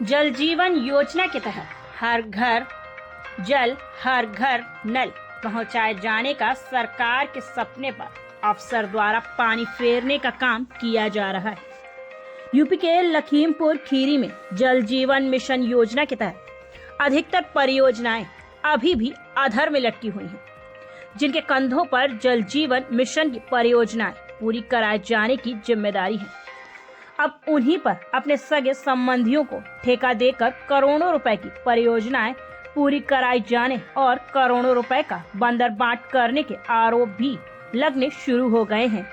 जल जीवन योजना के तहत हर घर जल हर घर नल पहुंचाए जाने का सरकार के सपने पर अफसर द्वारा पानी फेरने का काम किया जा रहा है। यूपी के लखीमपुर खीरी में जल जीवन मिशन योजना के तहत अधिकतर परियोजनाएं अभी भी अधर में लटकी हुई हैं, जिनके कंधों पर जल जीवन मिशन की परियोजनाएं पूरी कराए जाने की जिम्मेदारी है। अब उन्हीं पर अपने सगे संबंधियों को ठेका देकर करोड़ों रुपए की परियोजनाएं पूरी कराई जाने और करोड़ों रुपए का बंदरबाट करने के आरोप भी लगने शुरू हो गए हैं।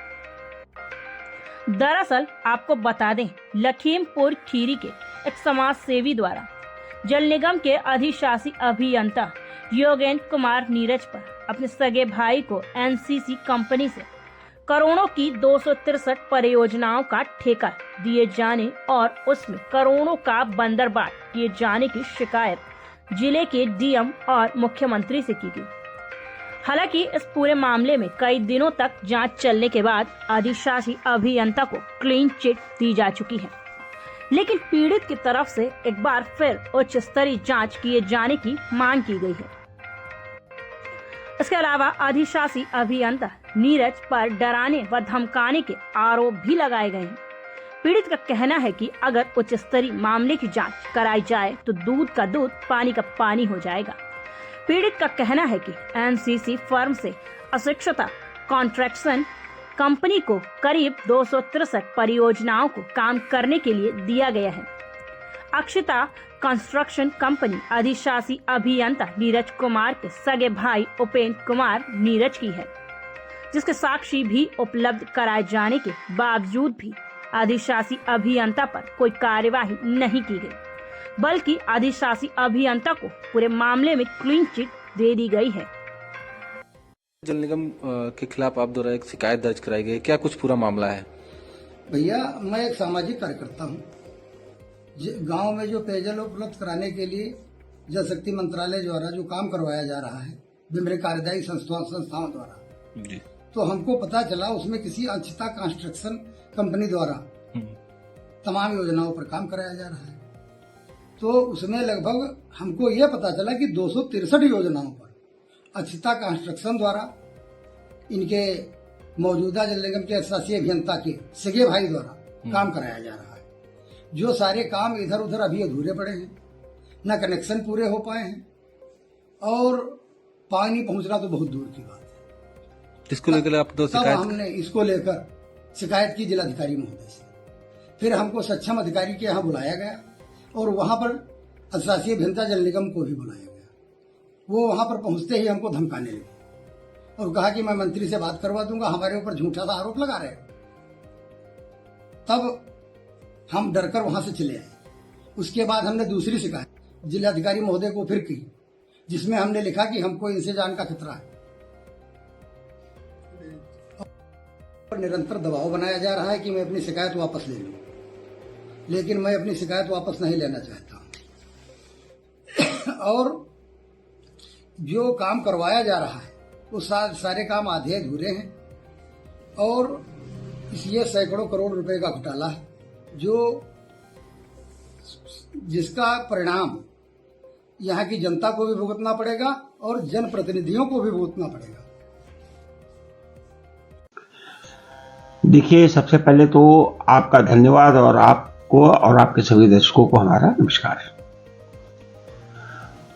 दरअसल आपको बता दें, लखीमपुर खीरी के एक समाज सेवी द्वारा जल निगम के अधिशासी अभियंता योगेंद्र कुमार नीरज पर अपने सगे भाई को एनसीसी कंपनी से करोड़ों की 263 परियोजनाओं का ठेका दिए जाने और उसमें करोड़ों का बंदरबाट किए जाने की शिकायत जिले के डीएम और मुख्यमंत्री से की गई। हालांकि इस पूरे मामले में कई दिनों तक जांच चलने के बाद अधिशासी अभियंता को क्लीन चिट दी जा चुकी है, लेकिन पीड़ित की तरफ से एक बार फिर उच्च स्तरीय जांच किए जाने की मांग की गई है। इसके अलावा अधिशासी अभियंता नीरज पर डराने व धमकाने के आरोप भी लगाए गए हैं। पीड़ित का कहना है कि अगर उच्च स्तरीय मामले की जांच कराई जाए तो दूध का दूध पानी का पानी हो जाएगा। पीड़ित का कहना है कि एनसीसी फर्म से अशिक्षिता कॉन्ट्रैक्शन कंपनी को करीब 263 परियोजनाओं को काम करने के लिए दिया गया है। अक्षिता कंस्ट्रक्शन कंपनी अधिशासी अभियंता नीरज कुमार के सगे भाई उपेंद्र कुमार नीरज की है, जिसके साक्षी भी उपलब्ध कराए जाने के बावजूद भी अधिशासी अभियंता पर कोई कार्यवाही नहीं की गई, बल्कि अधिशासी अभियंता को पूरे मामले में क्लीन चिट दे दी गई है। जल निगम के खिलाफ आप द्वारा एक शिकायत दर्ज कराई गई, क्या कुछ पूरा मामला है? भैया, मैं एक सामाजिक कार्यकर्ता हूँ। गांव में जो पेयजल उपलब्ध कराने के लिए जल शक्ति मंत्रालय द्वारा जो काम करवाया जा रहा है विभिन्न कार्यदायी संस्थाओं द्वारा जी। तो हमको पता चला उसमें किसी अक्षिता कंस्ट्रक्शन कंपनी द्वारा तमाम योजनाओं पर काम कराया जा रहा है। तो उसमें लगभग हमको यह पता चला कि 263 योजनाओं पर अक्षिता कंस्ट्रक्शन द्वारा इनके मौजूदा जल निगम के अधिशासी अभियंता के सगे भाई द्वारा काम कराया जा रहा है। जो सारे काम इधर उधर अभी अधूरे पड़े हैं, न कनेक्शन पूरे हो पाए हैं और पानी पहुंचना तो बहुत दूर की बात है। इसको लेकर आप तो तब हमने इसको लेकर शिकायत की जिलाधिकारी महोदय से। फिर हमको सक्षम अधिकारी के यहाँ बुलाया गया और वहां पर अधिशासी अभियंता जल निगम को भी बुलाया गया। वो वहां पर पहुंचते ही हमको धमकाने लगे और कहा कि मैं मंत्री से बात करवा दूंगा, हमारे ऊपर झूठा सा आरोप लगा रहे। तब हम डरकर वहां से चले आए। उसके बाद हमने दूसरी शिकायत जिलाधिकारी महोदय को फिर की, जिसमें हमने लिखा कि हमको इनसे जान का खतरा है और निरंतर दबाव बनाया जा रहा है कि मैं अपनी शिकायत वापस ले लूं, लेकिन मैं अपनी शिकायत वापस नहीं लेना चाहता। और जो काम करवाया जा रहा है वो सारे काम आधे अधूरे हैं और इसलिए सैकड़ों करोड़ रुपए का घोटाला है, जो जिसका परिणाम यहाँ की जनता को भी भुगतना पड़ेगा और जनप्रतिनिधियों को भी भुगतना पड़ेगा। देखिए, सबसे पहले तो आपका धन्यवाद और आपको और आपके सभी दर्शकों को हमारा नमस्कार।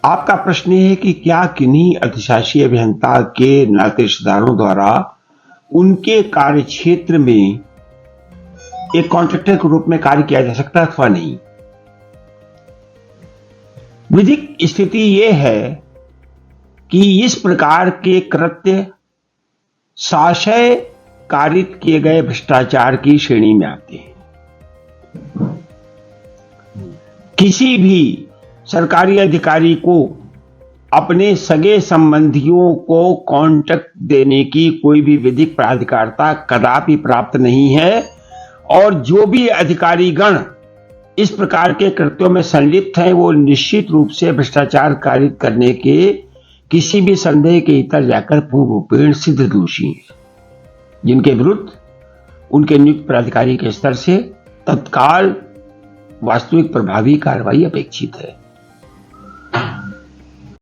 आपका प्रश्न है कि क्या किन्हीं अधिशासी अभियंता के नाते रिश्तेदारों द्वारा उनके कार्य क्षेत्र में एक कॉन्ट्रैक्टर के रूप में कार्य किया जा सकता है अथवा नहीं। विधिक स्थिति यह है कि इस प्रकार के कृत्य साशय कारित किए गए भ्रष्टाचार की श्रेणी में आते हैं। किसी भी सरकारी अधिकारी को अपने सगे संबंधियों को कॉन्ट्रैक्ट देने की कोई भी विधिक प्राधिकारता कदापि प्राप्त नहीं है और जो भी अधिकारीगण इस प्रकार के कृत्यों में संलिप्त हैं वो निश्चित रूप से भ्रष्टाचार कारित करने के किसी भी संदेह के इतर जाकर पूर्ण रूपेण सिद्ध दोषी हैं, जिनके विरुद्ध उनके नियुक्त प्राधिकारी के स्तर से तत्काल वास्तविक प्रभावी कार्रवाई अपेक्षित है।